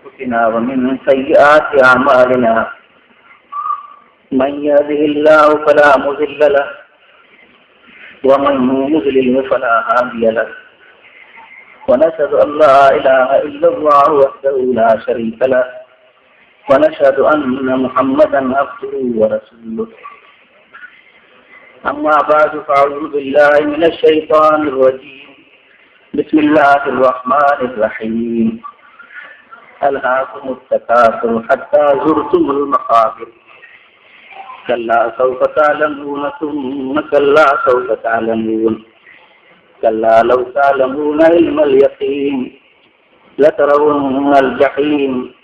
أنفسنا ومن سيئات أعمالنا من يهده الله فلا مضل له ومن يضلل فلا هادي له ونشهد أن لا إله إلا الله وحده لا شريك له ونشهد أن محمدا عبده ورسوله أما بعد فأعوذ بالله من الشيطان الرجيم بسم الله الرحمن الرحيم ألهاكم التكاثر حتى زرتم المقابر كلا سوف تعلمون ثم كلا سوف تعلمون كلا لو تعلمون علم اليقين لترون الجحيم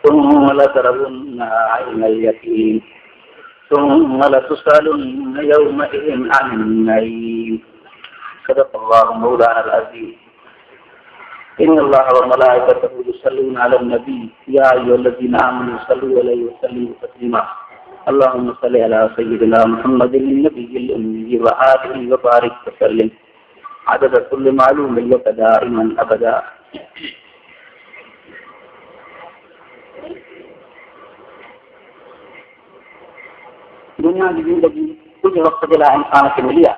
ثم لترونها عين اليقين ثم لتسألن يومئذ عن النعيم صدق الله مولانا العظيم إن الله وملائكته يصلون على النبي يا أيها الذين آمنوا صلوا عليه وسلموا تسليما اللهم صل على سيدنا محمد النبي الأمي وآله وبارك وسلم عدد كل معلوم لك دائما أبدا. दुनिया की जिंदगी कुछ वक्त के लिए इंसान से मिली है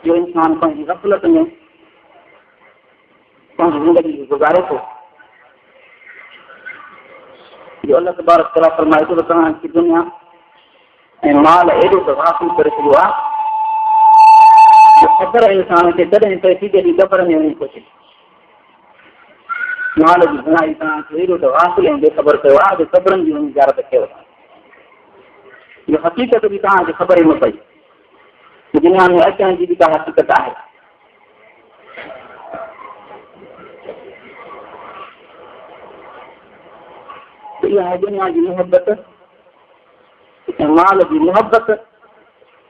जो इंसान पंहिंजी गफ़लत में पंहिंजी जिंदगी गुज़ारे थो जो अल्लाह तबारक तआला फरमाए थो त तव्हां की दुनिया ऐं माल एॾो त हासिल करे छॾियो आहे जो ख़बर इंसान खे तॾहिं पए थी जॾहिं क़बर में वञी पहुचे माल जी घणाई तव्हांखे एॾो त हासिल ऐं बेख़बर कयो आहे जो क़बरनि जी वञी ज़ियारत कयो इहो हक़ीक़त बि तव्हांखे ख़बर ई न पई दुनिया में अचण जी बि का हक़ीक़त आहे इहा आहे दुनिया जी मुहबत ऐं माल जी मुहबत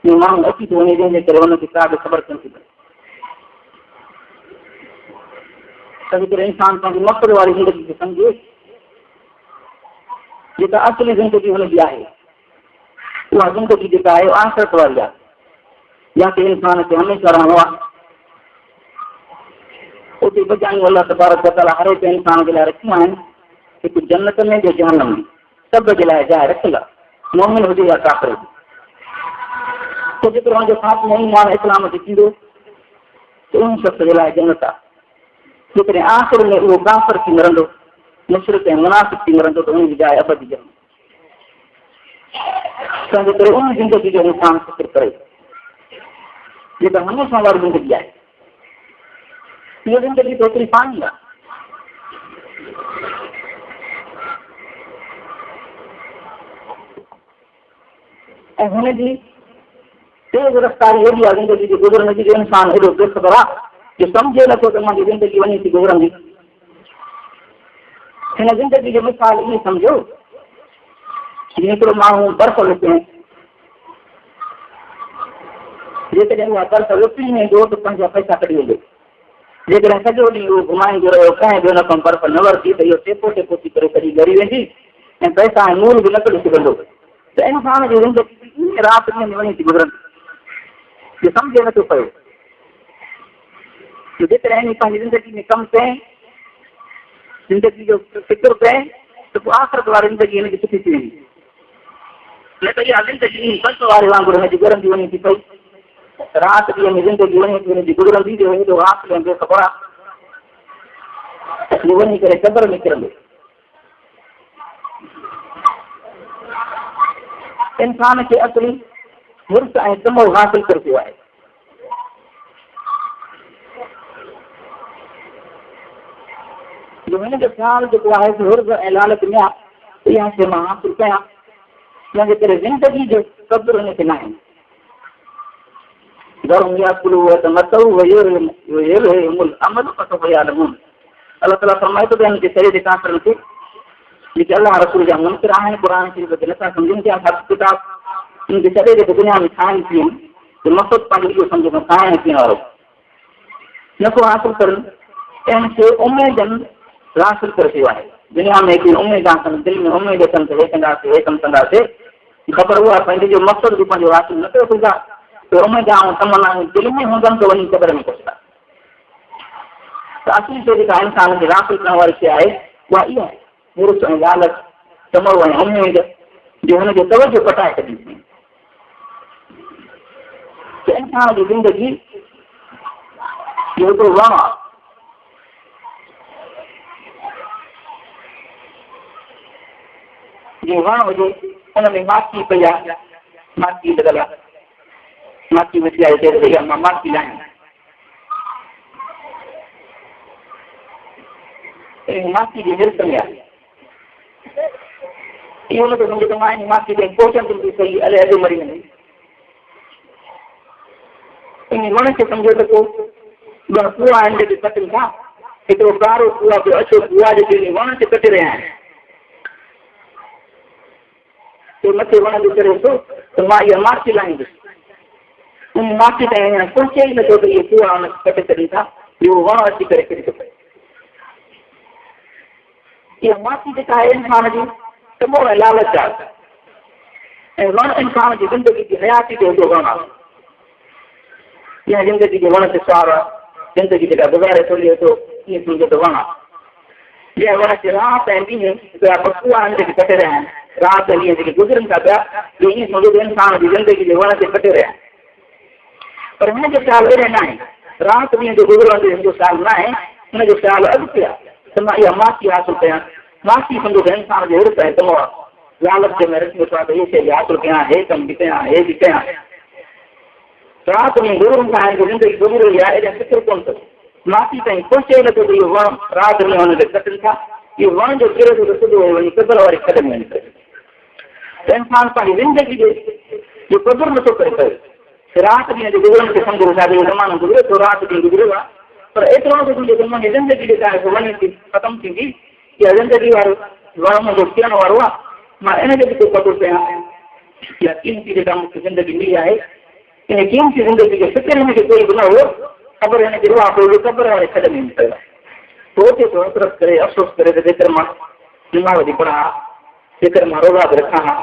में माण्हू अची थो वञे जंहिंजे करे हुनखे का बि ख़बर कोन थी पए तंहिं करे इंसान पंहिंजी मक़सद वारी ज़िंदगी खे सम्झे जेका असली ज़िंदगी हुनजी आहे उहा ज़िंदगी जेका आहे आख़िरत वारी आहे जंहिंखे इंसान खे हमेशह रहणो आहे उते बजायूं अल्लाह तबारक व तआला हर हिकु इंसान जे लाइ रखियूं आहिनि हिकु जन्नत में जो जहन्नम में सभ जे लाइ जाइ रखियल आहे मोमिन हुजे या काफ़िर हुजे पोइ जेतिरो हुनजो ख़ात्मो ईमान इस्लाम ते थींदो त उन शख़्स जे लाइ जन्नत आहे जेकॾहिं आख़िर में उहो काफ़िर थी मरंदो मुशरिक ऐं मुनाफ़िक़ थी मरंदो त उनजी जाइ अबदी जन्नत तंहिंजे करे उन ज़िंदगी जो इंसान फ़िक्र करे जेका हमेशह वारी ज़िंदगी आहे इहा ज़िंदगी त एतिरी पाणी आहे ऐं हुनजी तेज़ रफ़्तारी एॾी आहे ज़िंदगी जे गुज़रण जी जो इंसान एॾो बेख़बर आहे जो सम्झे नथो त मुंहिंजी ज़िंदगी वञी थी गुज़रंदी हिन ज़िंदगी जो मिसाल ईअं सम्झो जीअं हिकिड़ो माण्हू बर्फ़ लुटे जेकॾहिं उहा बर्फ़ लुटींदो त पंहिंजा पैसा कढी वेंदो जेकॾहिं सॼो ॾींहुं उहो घुमाईंदो रहियो कंहिं बि हुन खां बर्फ़ न वरिती त इहो टेपो टेपो थी करे कॾहिं ॻरी वेंदी ऐं पैसा ऐं नूर बि न कढी सघंदो त इंसान जी ज़िंदगी राति में वञी थी गुज़रंदी इहो सम्झे नथो पियो जेकॾहिं पंहिंजी ज़िंदगी में कमु कयईं ज़िंदगी जो फ़िक्र कयईं त पोइ आख़िरत वारी ज़िंदगी हिनजी सुठी थी वेंदी न त इहा ज़िंदगी बर्फ़ वारे वांगुरु हिनजी गुज़रंदी वञे थी पई राति ॾींहं में ज़िंदगी वञे थी हुनजी गुज़रंदी जो हेॾो हासिल ऐं बेख़बर आहे वञी करे क़बर में किरंदो इंसान खे असली हिर्स ऐं तमो हासिल करे पियो आहे जो हिनजो ख़्यालु जेको आहे हिर्स ऐं लालच में आहे इहा शइ मां हासिल कयां तंहिंजे करे ज़िंदगी जो क़दुरु हिनखे न आहे अल्लाह ताला फरमाए थो त हिनजे शरीर जे काफ़िरनि खे जेके अलाह रसूल जा मुनकिर आहिनि क़ुर शरीफ़ खे नथा सम्झनि पिया किताब उनखे छॾे जेके दुनिया में ठाहिनि थियूं त मक़सदु पंहिंजो इहो सम्झो खाइण पीअण वारो नथो हासिल करनि कंहिंखे उमेदनि हासिल करे पियो आहे दुनिया में हिकिड़ी उमेद आहे दिलि में उमेद अचनि त हे कंदासीं हे कमु कंदासीं ख़बर उहा पंहिंजो जो मक़सदु बि पंहिंजो हासिल न करे सघंदा त उमेद ऐं तमन्नाऊं दिलि में हूंदनि त वञी क़बर में पहुचंदा त असली शइ जेका इंसान खे हासिल करण वारी शइ आहे उहा इहा आहे, हिरिस ऐं लालच, तमो ऐं उमेद जो हुनजो तवजो कटाए छॾींदी। त इंसान जी ज़िंदगी हिकिड़ो वण आहे, जीअं वण हुजे हुन में माखी पई आहे, माखी लॻल आहे, माखी वेठी आहे हिते मां माखी लाहियां, माखी जी हिरिस में आहे। इहो नथो सम्झो त मां माखी खे पहुचंदुमि सही अले अॼु मरी वञे, इन वण खे सम्झो त पोइ ॿ कुआ आहिनि जेके कटनि था, हिकिड़ो कारो कुआ पियो अछो कुआ जेके वण ते कटे रहिया आहिनि, ते मथे वण ते चढ़े थो त मां इहा माखी लाहींदुसि, उन माखी ताईं पहुचे ई नथो त इहे कुआ हुन कटे छॾनि था, इहो वण अची करे किरी थो पए। इहा माखी जेका आहे इंसान जी तमो ऐं लालच आहे, ऐं वण इंसान जी ज़िंदगी जी हयाती जो हिकिड़ो वण आहे। इहा ज़िंदगी जे वण ते सवार आहे, ज़िंदगी जेका गुज़ारे थो हले थो ईअं सम्झो त वण आहे। जंहिं वण खे राति ऐं ॾींहं पिया कुआ आहिनि जेके कटे रहिया आहिनि, राति ऐं ॾींहं जेके गुज़रनि था पिया, ईअं सम्झो त इंसान जी ज़िंदगी जे वण ते कटे रहिया आहिनि। पर हिनजो ख़्यालु एॾे न आहे, राति ॾींहं जो गुज़रण जो हिनजो ख़्यालु न आहे, हुनजो ख़्यालु अॻिते आहे त मां इहा माखी हासिल कयां। माखी सम्झो त इंसान जो हिरिस आहे, तमो लालच में रखी वेठो आहे त इहे शइ हासिल कयां, हे कमु बि कयां, हे बि कयां। राति में गुज़रनि था आहिनि, ज़िंदगी गुज़री रही आहे, एॾा फिक्र कोन अथसि, माखी ताईं पहुचे नथो त इहो वण राति में हुनखे कटनि था, इहो वण जो किरे थो त सिधो वञी क़दुरु वारी खॾ में वञी पए। त इंसान पंहिंजी ज़िंदगी जो क़दुरु नथो करे पए। राति ॾींहं जो गुज़रण खे सम्झो छा जो ज़मानो गुज़रे थो, राति ॾींहुं गुज़रियो आहे, पर एतिरो नथो सम्झो त मुंहिंजी ज़िंदगी जेका आहे वञे थी, ख़तमु थींदी, इहा ज़िंदगी वारो वण मुंहिंजो थियण वारो आहे, मां इनखे बि को क़दुरु कयां। इहा क़ीमती जेका मूंखे ज़िंदगी मिली आहे, इन क़ीमती ज़िंदगी जो फ़िक्र हिनखे कोई बि न हुयो, ख़बर हिनखे उहा कोई क़बर वारे खॾ में पियो आहे। पोइ थिए थो हसरत करे, अफ़सोस करे त जेकर मां दिमाग़ जी पढ़ां, जेकर मां रोज़ा बि रखां,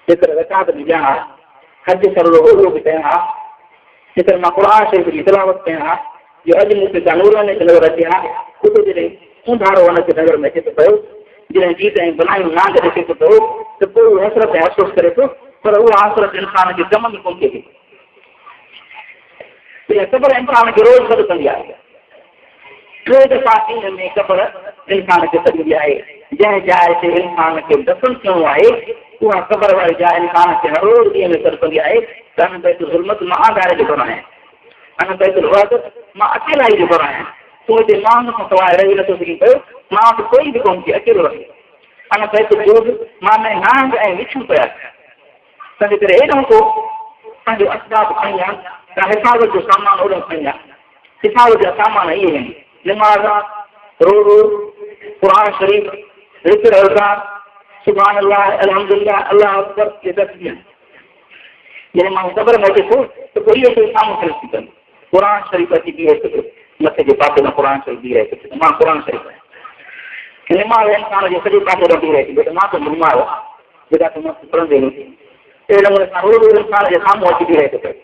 जेकर ज़कात बि ॾियां, हज सरो रोज़ो बि कयां, जेकर मां क़ुर शरीफ़ जी तिलावत कयां, जो अॼु मूंखे का नूरानी नज़र अचे हा, उहो जॾहिं ऊंधारो हुनखे नज़र में अचे थो पियो, जॾहिं जीत ऐं बनायूं नांग ॾिसे थो पियो, त पोइ उहो हसरत ऐं अफ़सोस करे थो, पर उहा हसरत इंसान जे कम में कोन थिए थी। इहा क़बर इंसान खे रोज़ गॾु कंदी आहे। 3 दफ़ा ॾींहं में क़बर इंसान खे सॾंदी आहे। जंहिं जाइ ते इंसान खे दफ़न थियणो आहे, उहा क़बर वारी जाइ इंसान खे हर रोज़ ॾींहं में सॾु कंदी आहे त अन बैतुल ज़ुल्मत मां आगारे जो आहियां, अन बैतुल वहदत मां अकेला ई जो आहियां, तूं हिते माण्हुनि खां सवाइ रही नथो सघी पियो, मां वटि कोई बि कोन थी, अकेलो रहे। अन बैतुल जोग मां में नांग ऐं विछूं पिया, तंहिंजे करे एॾो को पंहिंजो असबाब खणी आ, हिफ़ाज़त जो सामान ओॾो खणी आ। हिफ़ाज़त जा सामान इहे आहिनि, नमाज़, रोज़ो, क़ुर शरीफ़, ज़िक्र अज़कार, सुभान अल्लाह, अल्हम्दुलिल्लाह, अल्लाह अकबर, इहे तस्बीह। जॾहिं मां क़बर में अचे थो त पोइ इहे शयूं साम्हूं खणी थी कनि। क़ुर शरीफ़ अची बीहे थो, मथे जे पासे में क़ुर शरीफ़ बीहे थो, मां क़ुर शरीफ़ आहियां। नमाज़ इंसान जे सॼे पासे में बीहे थी, मां त नमाज़ जेका तूं मस्तु पढ़ंदे वेंदी, अहिड़े नमूने सां रोज़ इंसान जे साम्हूं अची बीहे थो पियो।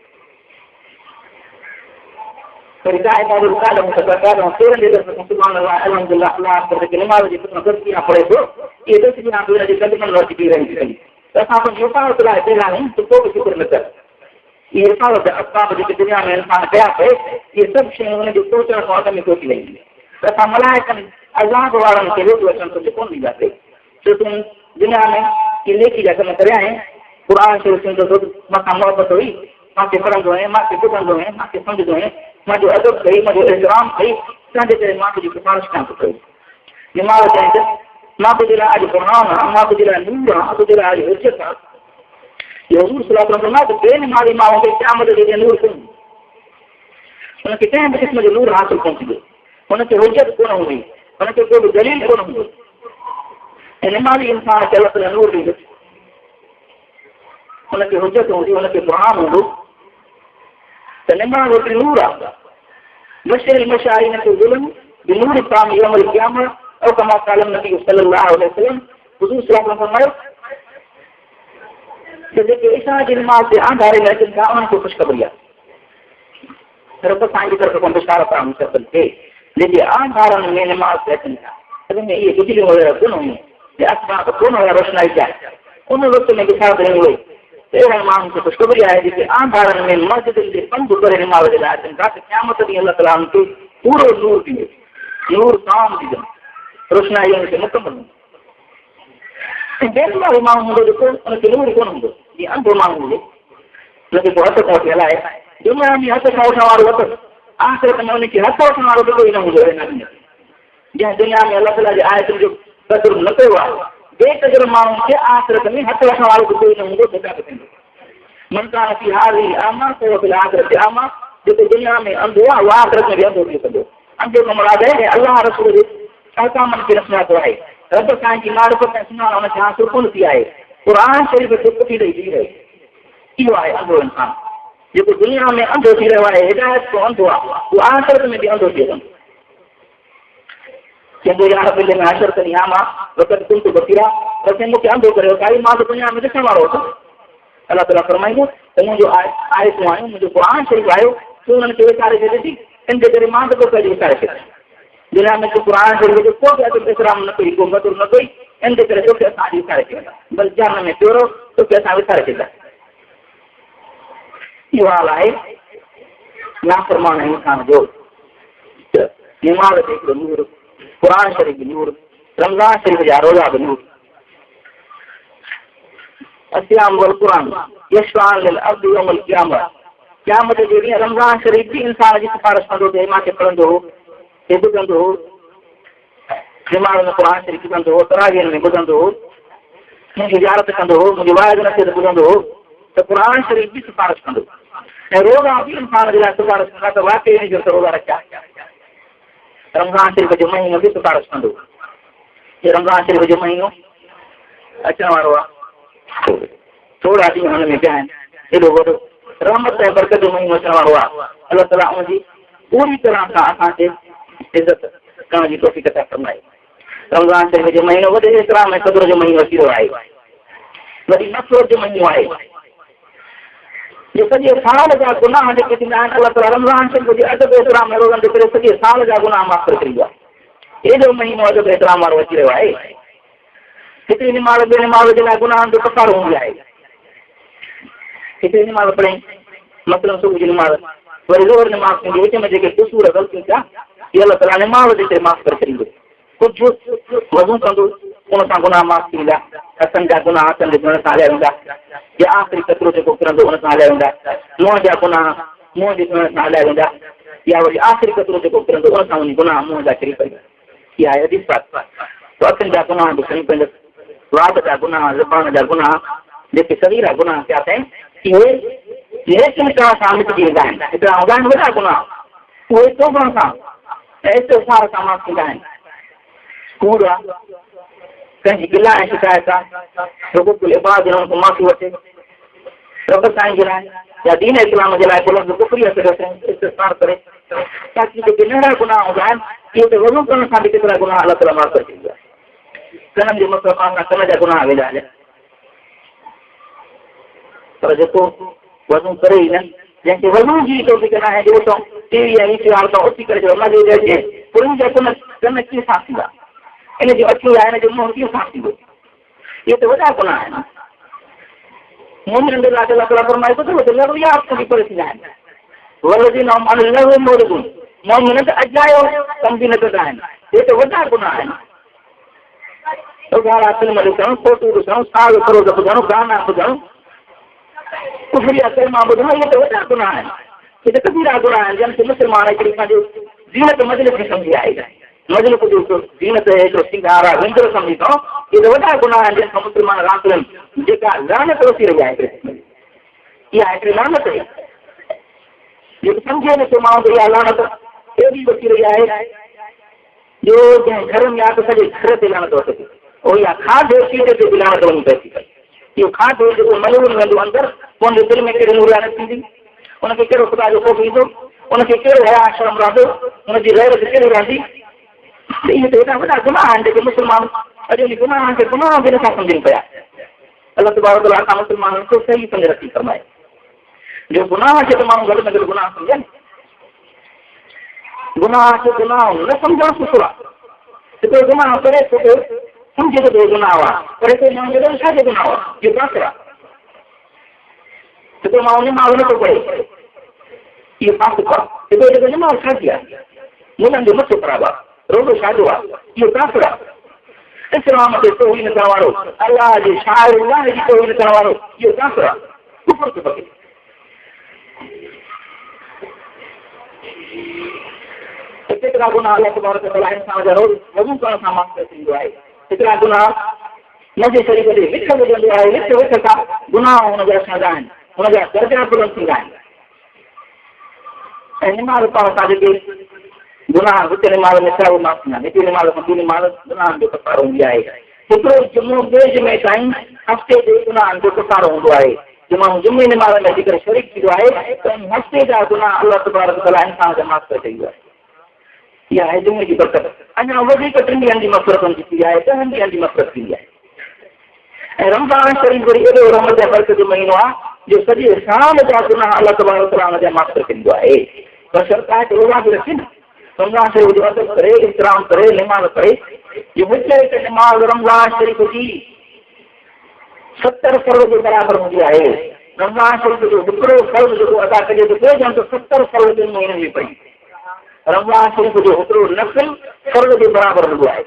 पर नमाज़ जी तस्बीह पढ़े थो, इहे तस्बीह हुनजे कदमनि में अची बीहे रही थी, त असां पंहिंजी हिफ़ाज़त लाइ पहिरियां आहियूं त को बि शुक्र न कर। इहे हिफ़ाज़त जा असबाब जेके दुनिया में इंसान कया पए, इहे सभु शयूं हुनजे सोचण खां अॻ में सोची वेंदियूं। त असां मलाइकनि अज़ाब वारनि खे रोज़ अचण सोचे कोन ॾींदासीं, छो तूं दुनिया में इहे लेखी जा कम करिया आहिनि, क़ुर शरीफ़ मथां मोहबत हुई, मूंखे पढ़ंदो आहियां, मूंखे ॿुधंदो आहियां, मूंखे सम्झंदो आहियां, मुंहिंजो अदब कई, मुंहिंजो एहतराम कई, तंहिंजे करे मां तुंहिंजी सिफारिश कयां थो कई। नमाज़ चई त मां तुंहिंजे लाइ अॼु क़ुर आहियां, मां तुंहिंजे लाइ नूर आहियां, तुंहिंजे लाइ अॼु हुजत आहे। इहो हज़ूर सल्लल्लाहु अलैहि वसल्लम त बेनमाज़ी माण्हू खे क़यामत जे ॾींहुं नूर कोन, हुनखे कंहिं बि क़िस्म जो नूर हासिल कोन थींदो, हुनखे हुजत कोन हूंदी, हुनखे को बि दलील कोन हूंदो। ऐं नमाज़ी इंसान खे अलाह ताला नूर ॾींदो, हुनखे हुजत हूंदी, हुनखे क़ुर हूंदो, त नमाज़ हिकिड़ी नूर आहे। बशर मशाइन खे ज़ुल्म बिनूर ताम यौमल क़यामह औ कमा क़ाल नबी सल्लल्लाहु अलैहि वसल्लम, हुज़ूर सल्लल्लाहु अलैहि वसल्लम फरमायो त जेके ईसा जी नमाज़ ते आधारे में अचनि था उन्हनि खे ख़ुशख़बरी आहे, रब साईं जी तरफ़ खां बिशारत आहे मुसलसल खे जेके आम ॿारनि में नमाज़ ते अचनि था अॻ में इहे बिजलियूं वग़ैरह कोन हुयूं असबाब कोन हुया रोशनाई जा उन वक़्त में छा करे हुई अहिड़ा माण्हुनि खे ख़ुशख़बरी आहे जेके आम ॿारनि में मस्जिद जे पंधु करे नमाज़ जे लाइ अचनि था त क़यामत ॾींहुं अलाह ताला उनखे पूरो नूर ॾींदो नूर ताम ॾींदो रोशनाई हुनखे मुकमल ऐं ॿियनि वारो माण्हू हूंदो जेको हुनखे नूर कोन हूंदो जीअं अंधो माण्हू हुजे हुनखे को हथ खां वठी हलाए दुनिया में हथ खां वठण वारो वठो आख़िरत में हुनखे हथ वठण वारो बि कोई न हूंदो जंहिं दुनिया में अलाह ताला जे आयतुनि जो क़दुरु न कयो आहे बेक़दुर माण्हुनि खे आख़िरत में हथ वठण वारो बि कोई न हूंदो जेका बि थींदो मनकान थी हारी आमा को आख़िरत आमा जेको दुनिया में अंधो आहे उहा आख़िरत में बि अंधो थी सघंदो अंधो कमु आहे ऐं अलाह रसूल जे अहकामनि खे न सुञातो आहे रब साईं जी मारिफत ऐं सुञाण हुनखे हासिल कोन थी आहे क़ुर शरीफ़ खे पुठी ॾेई थी रहे इहो आहे अंधो इंसानु जेको दुनिया में अंधो थी रहियो आहे हिदायत को अंधो आहे उहो आख़िरत में बि अंधो थी वेंदो चवंदो यार पहले में हशर करी हा मां वक़्तु कुल तो बसीरा पर मूंखे अंधो करियो काई मां त दुनिया में ॾिसण वारो हुअसि अलाह ताला फरमाईंदो त मुंहिंजो आयतूं आहियूं मुंहिंजो क़ुर शरीफ़ आयो तूं हुननि खे विसारे छॾे थी इन जे करे मां त को कॾहिं विसारे छॾियां दुनिया में क़ुर शरीफ़ जो को बि अदब इस्लाम न कई को मधुर न कई इन जे करे तोखे असां विसारे छॾींदा बसि जान में प्योरो तोखे असां विसारे छॾींदा इहो हाल आहे नाफ़रमान इंसान जो निमाज़ ते हिकिड़ो नूर क़ुर शरीफ़ बि नूर रमज़ान शरीफ़ जा रोज़ा बि नूर अस्याम वल क़ुरान यशफान लिल अब्द यौमल क़ियामत क़यामत जे ॾींहुं रमज़ान शरीफ़ बि इंसान जी सिफारिश कंदो त मूंखे पढ़ंदो हो हे ॿुधंदो हो निमाज़ में क़ुर शरीफ़ ॿुधंदो हो तरावीह में ॿुधंदो हो मुंहिंजी यादि कंदो हो मुंहिंजी वाइद न थिए त ॿुधंदो हो त क़ुर शरीफ़ बि सिफारिश कंदो ऐं रोज़ा बि इंसान जे लाइ सिफारिश कंदा त वाक़ई जो त रोज़ा रखिया रमज़ान शरीफ़ जो महीनो बि सिफारिश कंदो हे रमज़ान शरीफ़ जो महीनो अचण वारो आहे थोरा ॾींहं हुन में पिया आहिनि एॾो वॾो रहमत ऐं बरकत जो महीनो अचण वारो आहे अलाह ताला उनजी पूरी तरह सां असांखे इज़त करण जी तौफ़ीक़ अता फरमाए रमज़ान शरीफ़ जो महीनो वॾे इस्लाम ऐं क़दुर जो महीनो अची रहियो आहे वरी नफ़रत जो महीनो आहे जो सॼे साल जा गुनाह जेके थींदा आहिनि अलाह ताला रमज़ान शरीफ़ जे अदब एतिराम में रोज़नि जे करे सॼे साल जा गुनाह माफ़ करे छॾींदो आहे एॾो महीनो अदब एतिराम वारो अची रहियो आहे हिकिड़ी निमाज़ ॿिए निमाज़ जे लाइ गुनाहनि जो कफ़ारो हूंदी आहे हिकिड़ी निमाज़ पढ़े मतिलबु सुबुह जी निमाज़ वरी ज़ोहर निमाज़ थींदी विच में जेके क़सूर ग़लतियूं थिया इहे अलाह ताला निमाज़ जे करे माफ़ करे छॾींदो कुझु वज़ू कंदो उन सां गुनाह माफ़ थींदा हथनि जा गुनाह हथनि जे धोइण सां हलिया वेंदा या आख़िरी कतिरो जेको किरंदो उन सां हलिया वेंदा मुंहं जा गुनाह मुंहं जे धोइण सां हलिया वेंदा या वरी आख़िरी कतिरो जेको किरंदो उन सां वञी गुनाह मुंहं जा किरी पवंदा इहा आहे हदीस पाक अखियुनि जा गुनाह बि खणी पवंदसि वात जा गुनाह ज़बान जा गुनाह जेके सरीरा गुनाह थिया अथई इहे नेकिन करण सां मिटिजी वेंदा आहिनि हिकिड़ा हूंदा आहिनि वॾा गुनाह उहे तौबण सां ऐं इस्तग़फ़ार सां माफ़ थींदा आहिनि कूड़ आहे कंहिंजी गिला ऐं शिकायत आहे हुकूकुल इबाद हुननि खां माफ़ी वठे रब साईं जे लाइ या दीन इस्लाम जे लाइ बुलंद कुफरीअ खे इस्तग़फ़ार करे ताकी जेके नंढा गुनाह हूंदा आहिनि इहे त वज़ू करण सां बि केतिरा गुनाह अलाह ताला माफ़ करे छॾींदो आहे कननि जे मथां सां कन जा गुनाह वेंदा आहिनि पर जेको वज़ू करे ई न जंहिंखे वज़ू जी तौफ़ीक़ न आहे ॾिसो टीवी ऐं इंतज़ार सां उथी करे जो मज़ो अचे पुरनि जा कन कीअं साफ़ थींदा इन जूं अखियूं आहे इन जो मुंहुं कीअं साफ़ थींदो इहे त वॾा गुनाह आहिनि मोमिन जे लाइ अलाह ताला फरमाए थो त लॻिया बि करे थींदा आहिनि वलदी न लॻो मोरगुन मोमिन त अजायो कम बि न कंदा आहिनि इहे त वॾा गुनाह आहिनि गाना फिल्म ॾिसणु फोटू ॾिसणु साग करोड़ ॿुधणु गाना ॿुधणु कुफरिया कलमा ॿुधणु इहे त वॾा गुनाह आहिनि इहे त कबीरा गुनाह आहिनि जंहिंखे मुस्लमान हिकिड़ी पंहिंजो ज़ीनत मजलिस खे सम्झी आहे मजलिस जो ज़ीनत हिकिड़ो सिंगार आहे विंदर सम्झी अथऊं इहे त वॾा गुनाह आहिनि जंहिंखां मुस्लमान रांदियुनि जेका लानत वठी रही आहे इहा हिकिड़ी लानत आहे जेको सम्झे नथो माण्हू त इहा लानत एॾी वठी रही आहे जो जंहिं घर में आहे त सॼे घर ते लानत वठे उहो इहा खाधे पीते ते बि लानत वञी पए थी इहो खाधो जेको मलून वेंदो अंदरि पोइ हुनजे दिलि में कहिड़ी नूरानत थींदी हुनखे कहिड़ो ख़ुदा जो ख़ौफ़ ईंदो हुनखे कहिड़ो हया शर्म रहंदो हुनजी गैरत कहिड़ी रहंदी इहे त हेॾा वॾा गुनाह आहिनि जेके मुस्लमान अॼु उन गुनाहनि खे गुनाह बि नथा सम्झनि पिया अलाह तबारक व तआला मुस्लमाननि खे सही सम्झ रखी फरमाए जो गुनाह खे त माण्हू घटि में घटि गुनाह सम्झनि गुनाह खे गुनाह न सम्झणु सुठो आहे। हिकिड़ो गुनाह करे थो सम्झे थो गुनाह आहे, पर हिकिड़ो माण्हू छाजे गुनाह आहे, इहो काफ़िर आहे। हिकिड़ो माण्हू निमाज़ नथो पढ़े, इहो फासिक आहे। हिकिड़ो जेको निमाज़ छाजी आहे, मुननि जो मथो ख़राबु आहे, रोज़ो छाजो आहे, इहो काफ़िर आहे। इस्लाम ते तौहीन करण वारो, अलाह जे शाइर अलाह जी तौहीन करण वारो, इहो काफ़िर आहे, कुफ़र थो पके। हिकिड़ा गुनाह अलाह तबारक व तआला इंसान जा रोज़ वज़ू करण सां माफ़ करे थींदो आहे। हिकिड़ा गुनाह मजे शरीफ़ ते विख विझंदो आहे, विख सां गुनाह हुनजा असांजा आहिनि, हुनजा दर्जा बुलंद थींदा आहिनि। ऐं निमाज़ पढ़ण सां जेके गुनाह विच निमाज़ में थिया उहे माफ़ थींदा आहिनि। हिकु निमाज़ खां ॿी निमाज़ गुनाहनि जो कफ़ारो हूंदी आहे। हिकिड़ो जुमो ॿिए जुमे ताईं हफ़्ते जे गुनाहनि जो कफ़ारो हूंदो आहे। जे माण्हू जुमे निमाज़ में अची करे शरीक थींदो आहे त हफ़्ते जा गुनाह अलाह तबारक व तआला इंसान जा माफ़ करे छॾींदो आहे। इहा आहे जुमे जी बरकत। अञा वधीक 3 ॾींहंनि जी मफ़रत थींदी आहे, 10 ॾींहंनि जी मफ़रत थींदी आहे। ऐं रमज़ान शरीफ़ वरी एॾो रहमत ऐं बरकत जो महीनो आहे जो सॼे साल जा गुनाह अलाह तबारक व तआला हुनजा माफ़ करे छॾींदो आहे। पर शर्त आहे त रोज़ा बि रखे न, रमज़ान शरीफ़ जो अदब करे, इहतराम करे, निमाज़ करे। जो विच विच निमाज़ रमज़ान शरीफ़ जी 70 फ़र्ज़ जे बराबरि हूंदी आहे। रमज़ान शरीफ़ जो हिकिड़ो फ़र्ज़ जेको अदा कजे त ॿिए ॼण 70 फ़र्ज़ जे महीने में पई। रमज़ान शरीफ़ जो हिकिड़ो नफ़िल फ़र्ज़ जे बराबरि हूंदो आहे।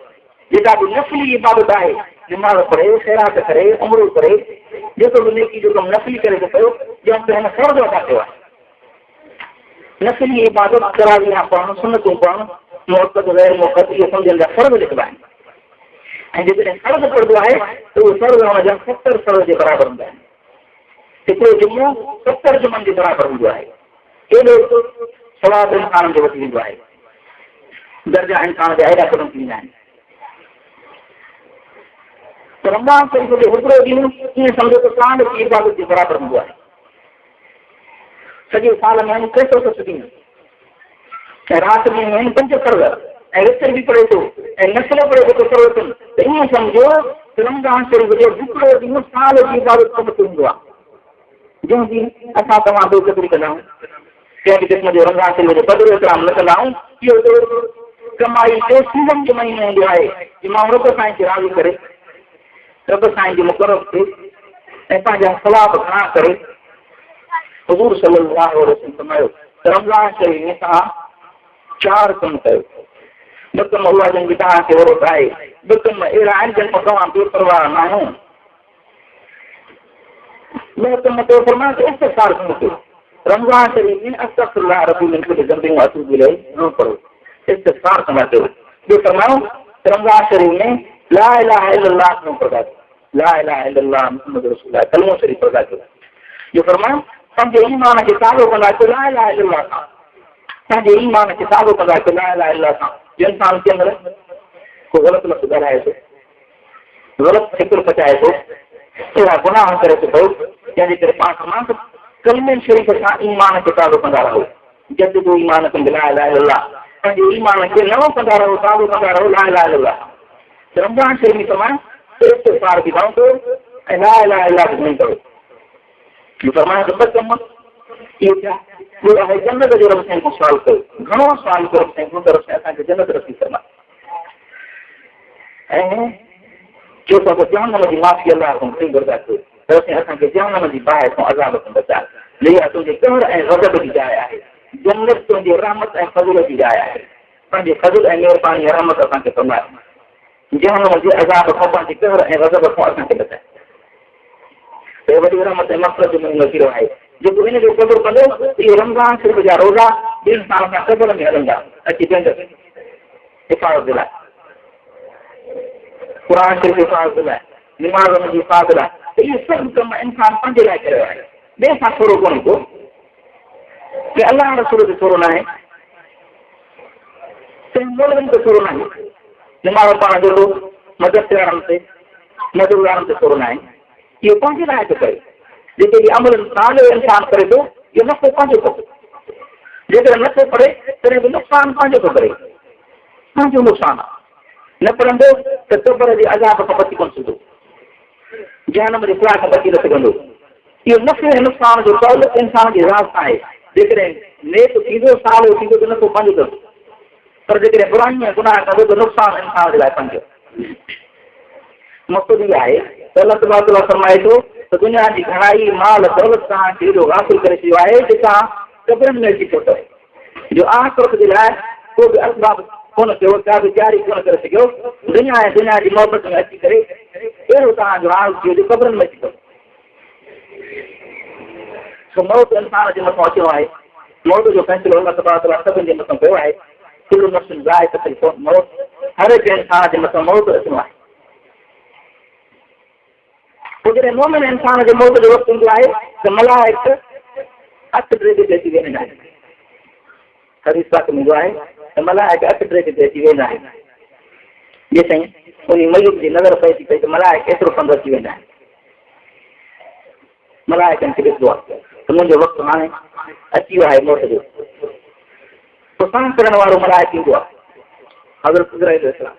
जेका बि नफ़िली इबादत आहे, निमाज़ पढ़े, ख़ैरात करे, उमरो करे, जेको बि नेकी जो कमु नफ़िली करे थो पियो, ॼण त हिन फ़र्ज़ अदा कयो आहे। नफ़िली इबादत तरावीह पढ़णु, सुनतूं पढ़णु, मुअक्कद गैर मुअक्कद इहे सम्झनि जा फ़र्ज़ लिखिबा आहिनि। ऐं जेकॾहिं फ़र्ज़ पढ़ंदो आहे त उहे फ़र्ज़ हुनजा 70 फ़र्ज़ जे बराबरि हूंदा आहिनि। हिकिड़ो जुमो 70 जुमनि जे बराबरि हूंदो आहे। एॾो सवाब इंसान जो वधी वेंदो आहे, दर्जा इंसान जा एॾा क़दम थींदा आहिनि। त रमज़ान शरीफ़ जो हिकिड़ो ॾींहुं ईअं सम्झो त साल जी इबादत जे बराबरि हूंदो आहे। सॼे साल में आहिनि 360 ॾींहं, ऐं राति में आहिनि 5 फ़र्ज़, ऐं विचर बि पढ़े थो ऐं नफ़िल पढ़े थो फ़र्ज़। त ईअं सम्झो त रमज़ान शरीफ़ जो हिकिड़ो ॾींहुं साल जी इबादत कम थींदो आहे। जंहिं ॾींहुं असां तव्हां बेक़दरी कंदा आहियूं, कंहिं बि क़िस्म जो रमज़ान शरीफ़ जो क़दुरु एतिराम न कंदा आहियूं, इहो कमाई जो सीज़न जो महीनो हूंदो आहे कि माण्हू रब साईं खे राज़ी करे, रब साईं जी मुक़रर थिए ऐं पंहिंजा सवाब घणा करे। हुज़ूर सल्लल्लाहु अलैहि वसल्लम फरमायो त रमज़ान शरीफ़ में तव्हां 4 कम कयो। 2 कम उहा जंहिंजी तव्हांखे ज़रूरत आहे, 2 कम अहिड़ा आहिनि जिन खां तव्हां बेपरवाह न आहियो। 2 कम ते फरमायो त इस्तिग़फ़ार कयो। रमज़ान शरीफ़ में अस्तग़फिरुल्लाह रब्बी मिन कुल्लि ज़ंबिन व अतूबु इलैहि न पढ़ो, इस्तिग़फ़ार कंदा कयो। ॿियो फरमायो त रमज़ान शरीफ़ में ला इलाहा इल्लल्लाह न पढ़ंदा कयो, ला इलाहा इल्लल्लाह मुहम्मद रसूलुल्लाह कलमो शरीफ़ पढ़ंदा कयो। इहो फरमायो पंहिंजे ईमान खे ताज़ो कंदा कयो ला इलाहा इल्लल्लाह सां, पंहिंजे ईमान खे ताज़ो कंदा कयो ला इलाहा इल्लल्लाह सां। जो इंसान के अंदरि को ग़लति लफ़्ज़ ॻाल्हाए थो, ग़लति फ़िक्र पचाए थो, अहिड़ा गुनाह करे थो पियो, जंहिंजे करे पाण तमामु कलमे शरीफ़ सां ईमान खे ताज़ो कंदा रहो। जदीदो ईमान खे ला इलाहा इल्लल्लाह, पंहिंजे ईमान खे नओं कंदा रहो, ताज़ो कंदा रहो ला इलाहा इल्लल्लाह। रमज़ान शरीफ़ में तमामु इस्तिग़फ़ार बि घणो कयो ऐं ला इलाहा इल्लल्लाह बि घणो कयो। इहो फरमायो त 2 कम इहे थिया। ॿियो आहे जन्नत जो रब साईं खां सुवाल कयो, घणो सुवाल कयो साईं खां, तरफ़ सां असांखे जन्नत रसी फरमाए। ऐं जो त जहन्नम जी माफ़ी अलाह खां घणी घुरंदा कयो, तरफ़ सां असांखे जहन्नम जी बाहि खां अज़ाब खां बचाए। लिया तुंहिंजे कहर ऐं ग़ज़ब जी जाइ आहे, जन्नत तुंहिंजी रहमत ऐं फज़ल जी जाइ आहे। पंहिंजे फज़ल ऐं महिरबानी रहमत असांखे फरमाए, जहन्नम जे अज़ाब खां पंहिंजे कहर ऐं ग़ज़ब खां असांखे बचाए। त वॾी रहमत ऐं मक़सद जो महीनो थी रहियो आहे। जेको इन जो क़दुरु कंदो त इहे रमज़ान शरीफ़ जा रोज़ा ॿिनि साल खां क़दुर में हलंदा अची वेंदसि हिफ़ाज़त जे लाइ, क़ुर शरीफ़ हिफ़ाज़त जे लाइ, निमाज़ जी हिफ़ाज़त जे लाइ। त इहे सभु कम इंसान पंहिंजे लाइ कयो आहे, ॿिए सां थोरो कोन्हे को, कि अलाह रसूल ते थोरो न आहे, मौलवियुनि ते थोरो न आहे, निमाज़ पाण जो मदद वारनि ते मदद वारनि ते थोरो न आहे। इहो पंहिंजे लाइ थो करे। जेके बि अमल सालो इंसान करे थो, इहो नफ़ो पंहिंजो थो, जेकॾहिं नथो पढ़े तॾहिं बि नुक़सानु पंहिंजो थो करे, पंहिंजो नुक़सानु आहे। न पढ़ंदो त क़बर जे अज़ाब खां बची कोन सघंदो, जहन्नम जे ख़ुदा खां बची न सघंदो। इहो नफ़े ऐं नुक़सान जो इंसान जी राज़ आहे। जेकॾहिं नेक थींदो सालो थींदो त नफ़ो पंहिंजो अथसि, पर जेकॾहिं बुराई में गुनाह कंदो त नुक़सानु इंसान जे लाइ पंहिंजो मक़सद इहा आहे त अलाह तबारक व तआला फरमाए थो त दुनिया जी घणाई माल दौलत तव्हांखे एॾो हासिल करे छॾियो आहे जो तव्हां कब्रनि में अची पहुतो जो आख़िरत जे लाइ को बि असबाब कोन कयो, का बि तयारी कोन करे सघियो, दुनिया ऐं दुनिया जी मोहबत में अची करे अहिड़ो तव्हांजो हाल थियो जो कब्रनि में अची पहुतो। मौत इंसान जे मथां अचिणो आहे, मौत जो फ़ैसिलो अलाह तबारक व तआला सभिनि जे मथां कयो आहे। कुल्लु नफ्सिन ज़ाइक़तुल मौत, हर हिकु इंसान जे मथां मौत अचिणो आहे। पोइ जॾहिं मोमिन इंसान जे मौत जो वक़्तु ईंदो आहे त मलाइक अठ ड्रेज ते अची वेंदा आहिनि। हदीस पाक में ईंदो आहे त मलाइक अठ ड्रेज ते अची वेंदा आहिनि। जेसिताईं उन मयूब जी नज़र पए थी पई त मलाइक एतिरो पंधु अची वेंदा आहिनि। मलाइकनि खे ॾिसंदो आहे त मुंहिंजो वक़्तु हाणे अची वियो आहे मौत जो। पोइ सांस करण वारो मलाइक ईंदो आहे, हज़रत इज़राईल अलैहिस्सलाम।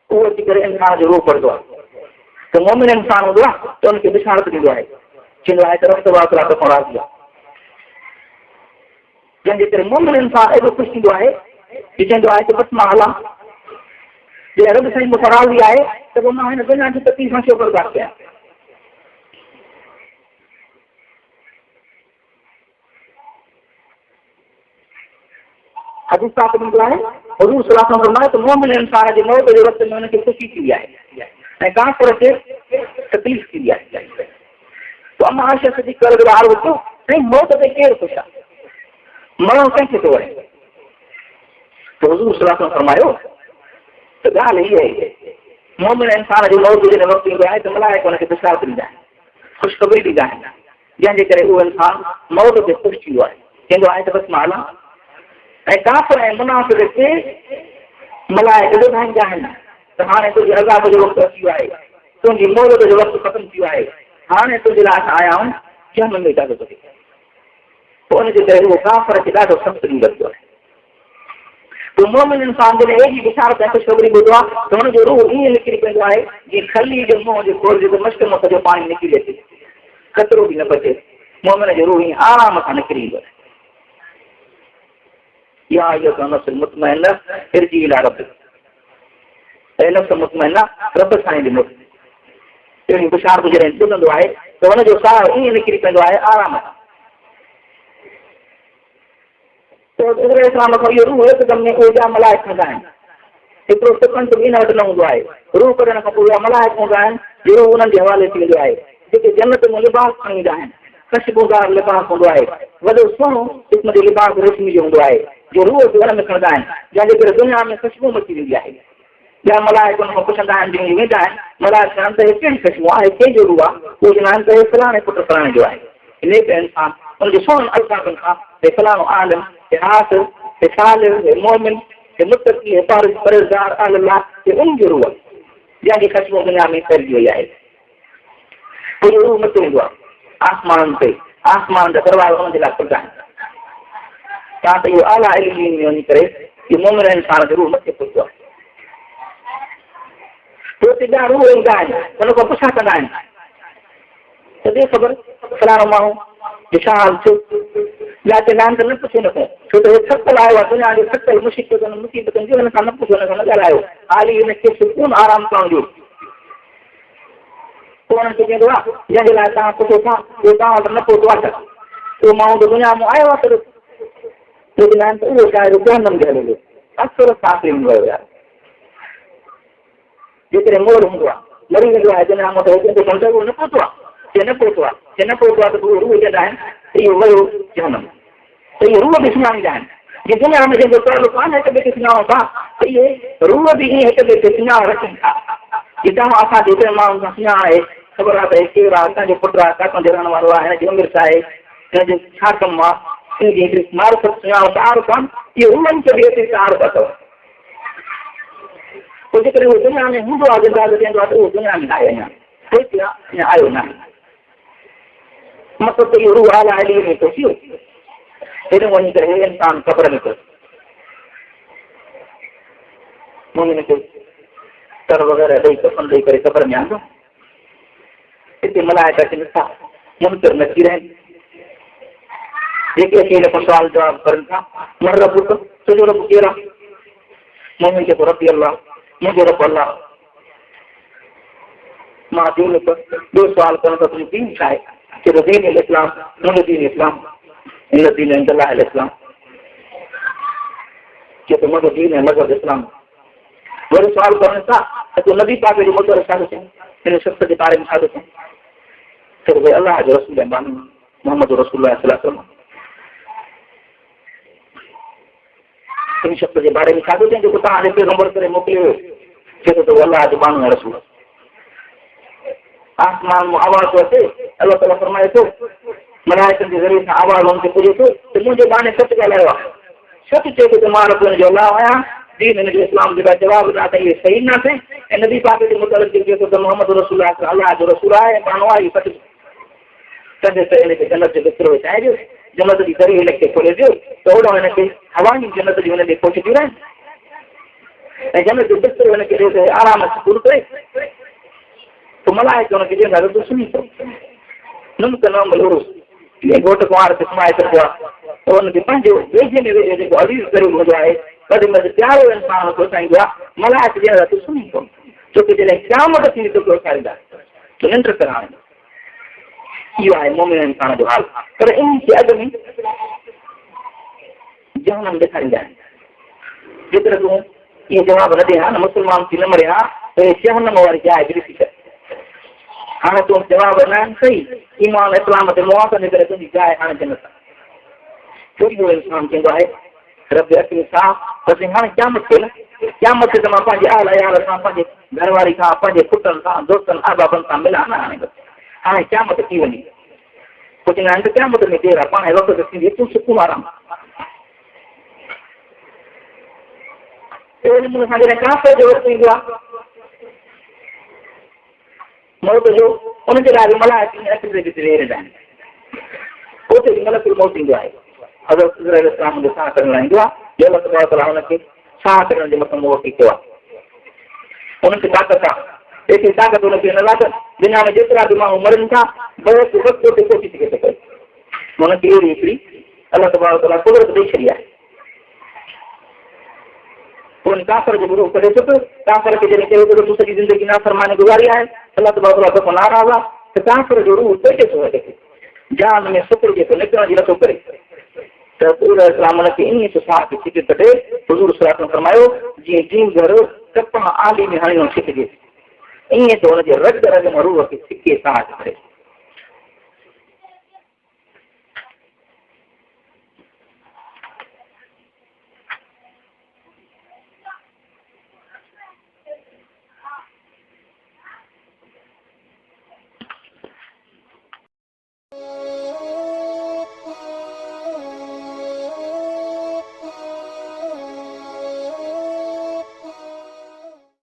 उहो अची करे इंसान जो रूह पढ़ंदो आहे त मोमिन इंसान हूंदो आहे त हुनखे बिशारत ॾींदो आहे, चवंदो आहे त रब तबारक व तआला तोखां राज़ी आहे। जंहिंजे करे मोमिन इंसान एॾो ख़ुशि थींदो आहे कि चवंदो आहे त बसि मां हलां, जे रब साईं मूंखां राज़ी आहे त पोइ मां हिन दुनिया जी तकलीफ़ छो बर्दाश्त कयां। हदीस पाक में ईंदो आहे हुज़ूर सल्लल्लाहु अलैहि वसल्लम फरमाए त मोमिन इंसान जे मौत जे वक़्त में हुनखे ख़ुशी थींदी आहे ऐं काफ़िर खे तकलीफ़ थींदी आहे। पोइ अम्मा आयशा सिद्दीक़ा रज़ियल्लाहु अन्हा पुछो साईं मौत ते केरु ख़ुशि आहे, मरणो कंहिंखे थो वणे? त हुज़ूर सल्लल्लाहु अलैहि वसल्लम फरमायो त ॻाल्हि इहा आहे, मोमिन इंसान जी मौत जॾहिं वक़्तु ईंदो आहे त मलाइक हुनखे बिशारत ॾींदा आहिनि, ख़ुशख़बरी ॾींदा आहिनि, जंहिंजे करे उहो इंसान मौत ते ख़ुशि थींदो आहे, चवंदो आहे त बसि मां हलां। ऐं काफ़िर ऐं मुनाफ़िक़ खे मलाइक ॿुधाईंदा आहिनि त हाणे तुंहिंजे अज़ाब जो वक़्तु अची वियो आहे, तुंहिंजी मोहलत जो वक़्तु ख़तमु थी वियो आहे, हाणे तुंहिंजे लाइ आया आहियूं जहन्नम में ॾाढो थो थिए। पोइ हुनजे करे उहो काफ़िर खे ॾाढो सख़्तु ॾींदो आहे। पोइ मोमिन इंसान जॾहिं एॾी बिशारत ऐं ख़ुशख़बरी ॿुधो आहे त हुनजो रूह ईअं निकिरी पवंदो आहे जीअं खली जो मुंहं जे खोल जो मश्क मुख जो पाणी निकिरी अचे, कतिरो बि न बचे। मोमिन जो रूह ईअं आराम सां निकिरी ईंदो आहे। या अय्युहा नफ्स मुतमइन्ना इरजी इला रब्बिक, ऐं नफ्स मुतमइन्ना रब साईं ॾे मोट। अहिड़ी बिशारत जॾहिं ॿुधंदो आहे त हुनजो साह ईअं निकिरी पवंदो आहे आराम सां। इस्लाम खां इहो रूह हिकदमि में ऊर्जा मलाइक कंदा आहिनि, हिकिड़ो सेकंड बि हिन वटि न हूंदो आहे। रूह कढण खां पोइ मलाइक हूंदा आहिनि जो रूह उन्हनि जे हवाले थी वेंदो आहे, जेके जन्नत में लिबास खणी ईंदा आहिनि, ख़ुशबूदार लिबास हूंदो आहे, वॾो सुहिणो क़िस्म जो लिबास रेशमी जो हूंदो आहे जो रूह खे घर में खणंदा आहिनि, जंहिंजे करे दुनिया में ख़ुशबू मची वेंदी आहे। ॿिया मलाइक हुन खां पुछंदा आहिनि, जीअं वेंदा आहिनि मलाइक चवनि त कहिड़ी ख़ुशबू आहे, कंहिंजो रूह आहे? उहे चवंदा आहिनि त फलाणे पुट फलाणे जो आहे। नेक इंसान हुनजे सुहिणनि अल्फाज़नि खां फलाणो आलिम हासिल सालिम मोमिन मुतक़ी परहेज़गार अल्लाह उनजो रूह जंहिंजी ख़ुशबू दुनिया में फैलिजी वई आहे। उहो रूह मथे ईंदो आहे आसमाननि ते, आसमान जा दरवाज़ा हुनजे लाइ खुलंदा आहिनि। छा त इहो आला इल्म में वञी करे इहो मोमिन इंसान जो रूह मथे पहुचंदो आहे। पोइ हुते ॿिया रूह ईंदा आहिनि, हुन खां पुछा कंदा आहिनि त दे ख़बर फलाणो माण्हू जो छा हाल थियो? ॿिया चवंदा आहिनि त न पुछो न कयो, छो त हे थकल आयो आहे, दुनिया जो थकल मुसीबतनि मुसीबतनि जो, हिन खां न पुछो, हिन खां न ॻाल्हायो, हाली हिनखे सुकून आराम सां ॾियो। पोइ हुननि खे चवंदो आहे जंहिंजे लाइ तव्हां पुछो था उहो तव्हां वटि न पहुतो आहे, उहो माण्हू त दुनिया में आयो आहे, चवंदा आहिनि त उहो शायदि जहन्नम में हलियो, असुर साफ़ में वियो यार। जेकॾहिं मोड़ हूंदो आहे, मरी वेंदो आहे दुनिया मां, त सम्झो उहो न पहुतो आहे, न पहुतो आहे, न पहुतो आहे, त उहो रूह चवंदा आहिनि त इहो वियो जहन्नम। त इहे रूह बि सुञाणींदा आहिनि, जे दुनिया में जंहिंजो तौरु कान हिक ॿिए खे सुञाणो था, त इहे रूह बि ईअं हिक ॿिए खे सुञाणे रखनि था। जे तव्हां असांजे हिकिड़े माण्हू खां सुञाणा आहे, ख़बर आहे त हे केरु आहे, असांजो पुटु आहे, किथां जो रहण वारो आहे, हिनजी उमिरि छा आहे, हिनजो छा कमु आहे, हिनजी हिकिड़ी मार्फत सुञाणो तारुफ़ आहे, इहो रूहनि खे बि एतिरी तारुफ़ अथव। पोइ जेकॾहिं उहो दुनिया में हूंदो आहे, ज़िंदगी चवंदो आहे त उहो दुनिया में आहे, अञा आयो न आहे। मतिलबु त इहो रूह आला इल्म में थो थियो, हेॾो वञी करे हे इंसान ख़बर में थो मोमिन खे तर वग़ैरह ॾेई कफन ॾेई करे ख़बर में आंदो। हिते मलाइका अचनि था मुनकर नची रहनि, जेके अची हिन सवाल जवाब करनि था मन रब तुंहिंजो रब केरु आहे मोमिन खे रबी अल्लाह मुंहिंजो रब अल्लाह मां दीन ॿियो सवाल करण त तुंहिंजो दीन छा आहे कहिड़ो दीन इस्लाम मुंहिंजो दीन इस्लाम इन दीन इंदल्लाह इस्लाम के तो मुंहिंजो दीन है मज़हब इस्लाम वरी सवाल करण था त तूं नबी पाक जो मुतअल छा थो चईं हिन शख़्स जे बारे में छा थो चईं त भई अल्लाह जो रसूल आहे मोहम्मद रसूलुल्लाह सल्लल्लाहु अलैहि वसल्लम हिन शख़्स जे बारे में छा थो चईं जेको तव्हां पैगंबर करे मोकिलियो चए थो अल्लाह जो माण्हू आहे रसूल आसमान में आवाज़ थो अचे अल्लाह ताला फरमाए थो मलाइकनि जे ज़रिए सां आवाज़ हुन खे पुॼे थो त मुंहिंजे बाने सच ॻाल्हायो आहे सच चए थो त मां रब जो अल्लाह आहियां दीन हिन जो इस्लाम जेका जवाब ॾिना त इहे सही न थिए ऐं नबी पाक जे मुतअलिक़ चए थो त मोहम्मद रसूल अल्लाह जो रसूल आहे माण्हू आहे सच तंहिंजे त हिनखे जन्नत जो बिस्तरो विछाइजो जन्नत जी दरी हिनखे खोले ॾियो त ओॾो हिनखे हवायूं जन्नत जूं हिन ॾे पहुचंदियूं रहनि ऐं जन्नत जो बिस्तरो हिनखे ॾिए त आराम सां पूरो करे तो मलाइक हुनखे ॾींदा त तूं सुम्ही पओ नुम त न मलोरो घोट कुंवार खे सुम्हाए सघिबो आहे त हुनखे पंहिंजे वेझे में वेझे जेको अज़ीज़ करे हूंदो आहे कॾहिं महिल प्यारो इंसान सोचाईंदो आहे मलाइक ॾींदा तूं सुम्ही पओ छोकी जॾहिं क़यामत थींदी तोखे उथारींदा तूं निंड कराइण इहो आहे मोमिन इंसान जो हाल पर इन जे अॻु में जहनम ॾेखारींदा आहिनि जेकर तूं इहे जवाब न ॾे हा न मुस्लमान थी न मरे हा त जहनम वारी जाइ ॾिसी करे हाणे तूं जवाब न सही ईमान इस्लाम ते मुआफ़ जे करे तुंहिंजी जाइ हाणे जन्नत छोकी उहो इंसान चवंदो आहे रब अची सां बसि हाणे क़यामत थिए न क़यामत ते त मां पंहिंजे आल अयाल सां पंहिंजे घरवारी सां पंहिंजे पुटनि सां दोस्तनि अहबाबनि सां मिलां न हाणे क़यामत थी वञे पोइ चवंदा आहिनि त क़यामत में देरि आहे पाण वक़्तु थींदी तूं सुकून आराम अहिड़े नमूने सां जॾहिं काफ़िर जो वक़्तु ईंदो आहे मौत जो उनजे लाइ बि मलाइक रहंदा आहिनि उते बि मलकुल मौत ईंदो आहे हज़रत इस्राईल इस्लाम जो साह करण लाइ ईंदो आहे जो अल्लाह तबारक व तआला हुनखे साह करण जे मथां मोटी कयो आहे हुनखे ताक़त आहे एतिरी ताक़त हुनखे न लाथनि दुनिया में जेतिरा बि माण्हू मरनि था बहुत वक़्तु ते पहुची सघे थो पए हुनखे अहिड़ी हिकिड़ी अल्लाह तबारक व तआला कुदरत ॾेई छॾी आहे उन काफ़िर जो विरोध करे थो काफ़िर खे जॾहिं चयो तूं सॼी ज़िंदगी नाफ़रमानी गुज़ारी आहे अल्लाह तबारक व तआला नाराज़ आहे त काफ़िर जो रूह पेटे थो वञे जान में शुक्र जेको निकिरण जी नथो करे त इस्लाम खे इन साह खे छिके कढे हुज़ूर सल्लल्लाहु अलैहि फरमायो जीअं जीन घर कप आली में हणियो छिकजे ईअं त हुनजे रग रग में रूह खे छिके साह करे